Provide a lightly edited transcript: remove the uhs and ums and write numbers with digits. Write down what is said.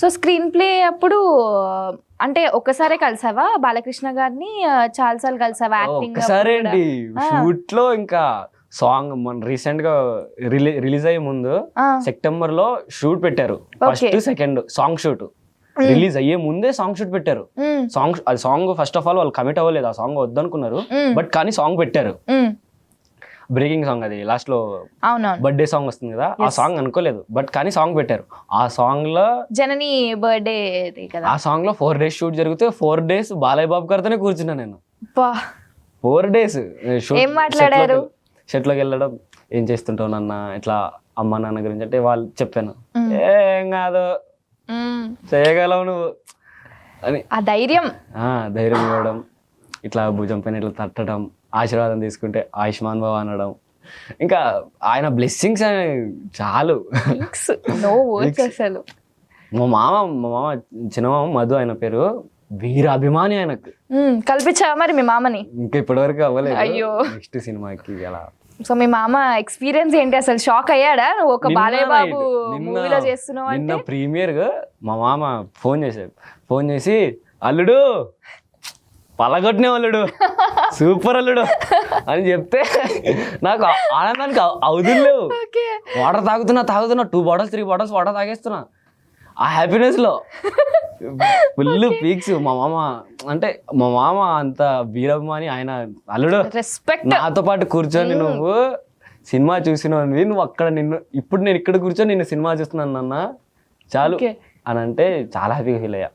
So screen play అప్పుడు అంటే ఒక్కసారే కలిసావా బాలకృష్ణ గారిని? చాలా సార్లు కలిసావా యాక్టింగ్? ఒక్కసారి ఏంటి షూట్ లో ఇంకా సాంగ్ మన రీసెంట్ గా రిలీజ్ అయ్యే ముందు సెప్టెంబర్ లో షూట్ పెట్టారు. First second song shoot release అయ్యే ముందే సాంగ్ షూట్ పెట్టారు. సాంగ్ ఫస్ట్ ఆఫ్ ఆల్ వాళ్ళు కమిట్ అవ్వలేదు, ఆ సాంగ్ వద్దనుకున్నారు. బట్ కానీ సాంగ్ పెట్టారు, బ్రేకింగ్ సాంగ్. అది లాస్ట్ లో బర్త్డే సాంగ్ వస్తుంది కదా, ఆ సాంగ్ అనుకోలేదు. బట్ కానీ సాంగ్ పెట్టారు. ఆ సాంగ్ లో జనని బర్త్డే కదా, ఆ సాంగ్ లో 4 days షూట్ జరిగితే 4 days బాలయ్య బాబు గారితోనే కూర్చున్నా నేను. 4 days ఏం మాట్లాడారు? షెట్ లోకి వెళ్ళడం, ఏం చేస్తుంటావు నాన్న, ఇట్లా అమ్మ నాన్న గురించి అంటే వాళ్ళు చెప్పాను. ఏం కాదు చేయగలవు నువ్వు అని ఆ ధైర్యం ఇవ్వడం, ఇట్లా భుజం పైన ఇట్లా తట్టడం, ఆశీర్వాదం తీసుకుంటే ఆయుష్మాన్ బాబు అనడం. ఇంకా ఆయన బ్లెస్సింగ్స్ చాలు. అసలు మా మామ చిన్న మామ మధు, ఆయన పేరు, వీర అభిమాని ఆయనకు. కల్పించావా మరి మీ మామని? ఇంకా ఇప్పటివరకు అవ్వలేదు. అయ్యో, నెక్స్ట్ సినిమాకి అలా. సో మీ మామ ఎక్స్పీరియన్స్ ఏంటి అసలు? షాక్ అయ్యాడా నువ్వు ఒక బాలయ్య బాబు మూవీలో చేస్తున్నావు అంటే? నిన్న ప్రీమియర్ గా మా మామ ఫోన్ చేసి అల్లుడు పలగొట్టిన అల్లుడు, సూపర్ అల్లుడు అని చెప్తే నాకు ఆనందానికి అవుతులేవు. వాటర్ తాగుతున్నా 2 bottles 3 bottles వాటర్ తాగేస్తున్నా. ఆ హ్యాపీనెస్ లో ఫుల్ పీక్స్. మా మామ అంత వీరాభిమాని. ఆయన అల్లుడు రెస్పెక్ట్. నాతో పాటు కూర్చొని నువ్వు సినిమా చూసినవి, నువ్వు అక్కడ ఇప్పుడు నేను ఇక్కడ కూర్చొని నిన్ను సినిమా చూస్తున్నాను నాన్న చాలు అని అంటే చాలా హ్యాపీగా ఫీల్ అయ్యా.